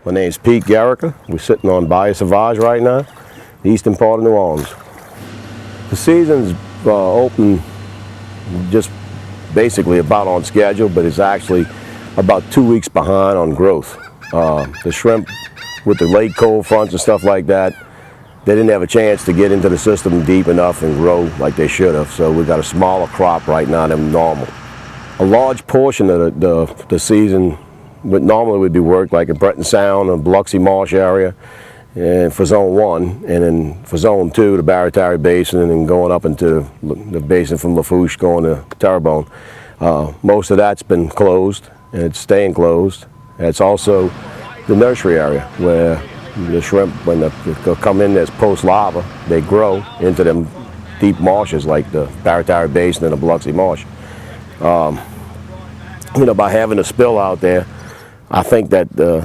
My name's Pete Gerica. We're sitting on Bayou Sauvage right now, the eastern part of New Orleans. The season's open just basically about on schedule, but it's actually about 2 weeks behind on growth. The shrimp with the late cold fronts and stuff like that, they didn't have a chance to get into the system deep enough and grow like they should have, so we've got a smaller crop right now than normal. A large portion of the season normally would be worked like at Breton Sound and Biloxi Marsh area, and for Zone 1, and then for Zone 2, the Barataria Basin, and then going up into the basin from Lafourche going to Terrebonne. Most of that's been closed, and it's staying closed. It's also the nursery area where the shrimp, when they come in as post-larva, they grow into them deep marshes like the Barataria Basin and the Biloxi Marsh. You know, by having a spill out there, I think that the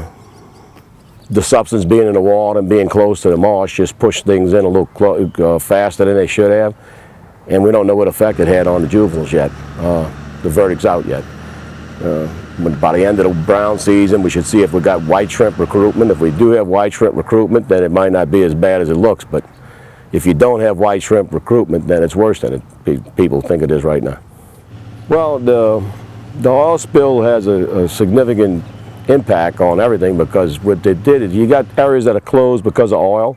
substance being in the water and being close to the marsh just pushed things in a little faster than they should have, and we don't know what effect it had on the juveniles yet. The verdict's out yet. By the end of the brown season, we should see if we got white shrimp recruitment. If we do have white shrimp recruitment, then it might not be as bad as it looks, but if you don't have white shrimp recruitment, then it's worse than people think it is right now. Well, the oil spill has a significant impact on everything, because what they did is you got areas that are closed because of oil,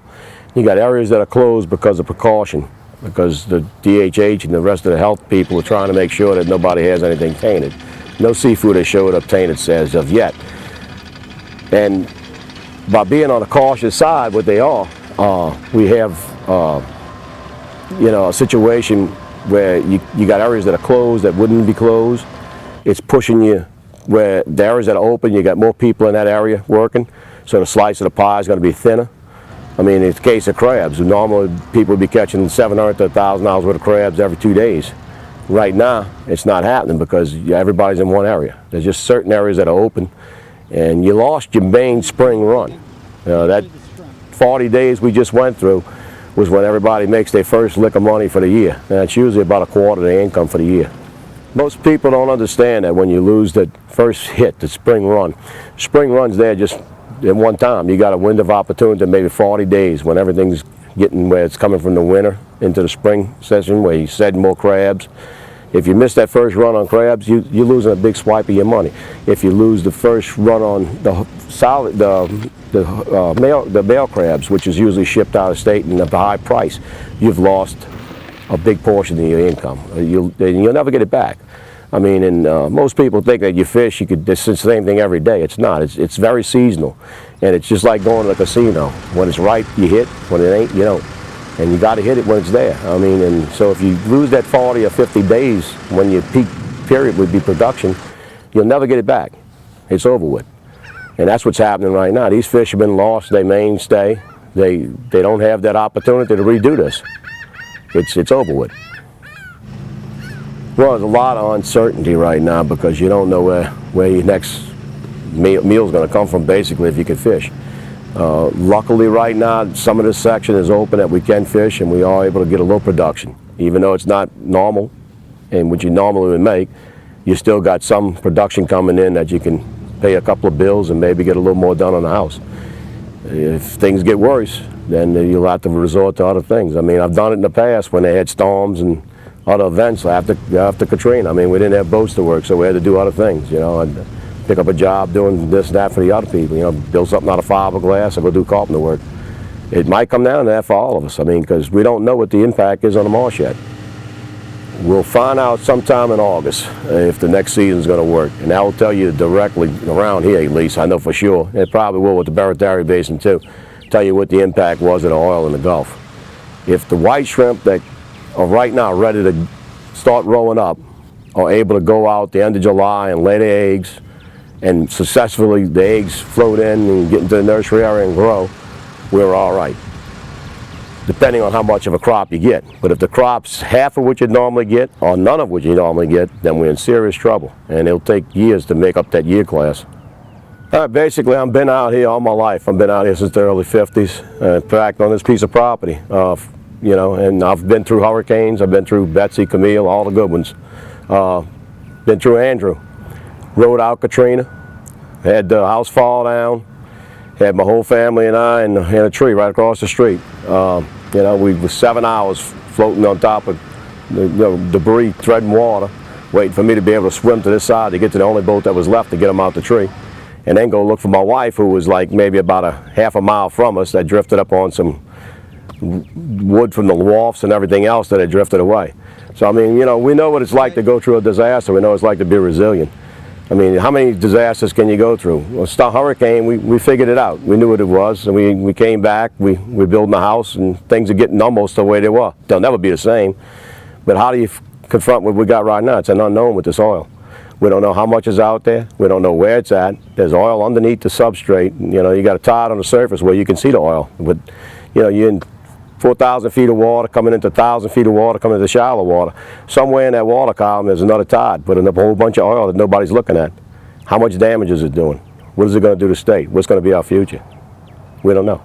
you got areas that are closed because of precaution, because the DHH and the rest of the health people are trying to make sure that nobody has anything tainted. No seafood has showed up tainted as of yet. And by being on the cautious side, what they are, we have you know, a situation where you got areas that are closed that wouldn't be closed. It's pushing you where the areas that are open, you got more people in that area working, so the slice of the pie is going to be thinner. I mean, in the case of crabs, normally people would be catching 700 to $1,000 worth of crabs every 2 days. Right now, it's not happening because everybody's in one area. There's just certain areas that are open, and you lost your main spring run. That 40 days we just went through was when everybody makes their first lick of money for the year. And it's usually about a quarter of their income for the year. Most people don't understand that when you lose that first hit, the spring run's there just in one time. You got a window of opportunity, maybe 40 days, when everything's getting where it's coming from the winter into the spring session where you set more crabs. If you miss that first run on crabs, you're losing a big swipe of your money. If you lose the first run on the male crabs, which is usually shipped out of state and at a high price, you've lost a big portion of your income. You'll never get it back. I mean, and most people think that you fish, it's the same thing every day. It's not. It's very seasonal, and it's just like going to a casino. When it's right, you hit. When it ain't, you don't. And you got to hit it when it's there. I mean, and so if you lose that 40 or 50 days when your peak period would be production, you'll never get it back. It's over with. And that's what's happening right now. These fish have been lost their mainstay. They don't have that opportunity to redo this. It's over with. Well, there's a lot of uncertainty right now because you don't know where your next meal is going to come from, basically, if you can fish. Luckily right now, some of this section is open that we can fish, and we are able to get a little production. Even though it's not normal, and what you normally would make, you still got some production coming in that you can pay a couple of bills and maybe get a little more done on the house. If things get worse, then you'll have to resort to other things. I mean, I've done it in the past when they had storms and other events after Katrina. I mean, we didn't have boats to work, so we had to do other things, you know. I'd pick up a job doing this and that for the other people, you know, build something out of fiberglass or go do carpenter work. It might come down to that for all of us, I mean, because we don't know what the impact is on the marsh yet. We'll find out sometime in August if the next season's going to work, and that will tell you directly, around here at least, I know for sure, and it probably will with the Barataria Basin too, tell you what the impact was of the oil in the Gulf. If the white shrimp that are right now ready to start rolling up are able to go out the end of July and lay their eggs, and successfully the eggs float in and get into the nursery area and grow, we're all right, depending on how much of a crop you get. But if the crop's half of what you normally get or none of what you normally get, then we're in serious trouble, and it'll take years to make up that year class. Basically, I've been out here all my life. I've been out here since the early 50s, in fact, on this piece of property. You know, and I've been through hurricanes. I've been through Betsy, Camille, all the good ones. Been through Andrew, rode out Katrina, had the house fall down, Had my whole family and I in a tree right across the street. You know, we were 7 hours floating on top of debris, treading water, waiting for me to be able to swim to this side to get to the only boat that was left to get them out the tree. And then go look for my wife, who was like maybe about a half a mile from us, that drifted up on some wood from the wharfs and everything else that had drifted away. So I mean, you know, we know what it's like to go through a disaster. We know what it's like to be resilient. I mean, how many disasters can you go through? Well, it's a hurricane, we figured it out. We knew what it was, and we came back, we're building a house, and things are getting almost the way they were. They'll never be the same. But how do you confront what we got right now? It's an unknown with this oil. We don't know how much is out there. We don't know where it's at. There's oil underneath the substrate. You know, you got a tide on the surface where you can see the oil. But, you know, you're in 4,000 feet of water, coming into 1,000 feet of water, coming into shallow water. Somewhere in that water column there's another tide, putting up a whole bunch of oil that nobody's looking at. How much damage is it doing? What is it going to do to the state? What's going to be our future? We don't know.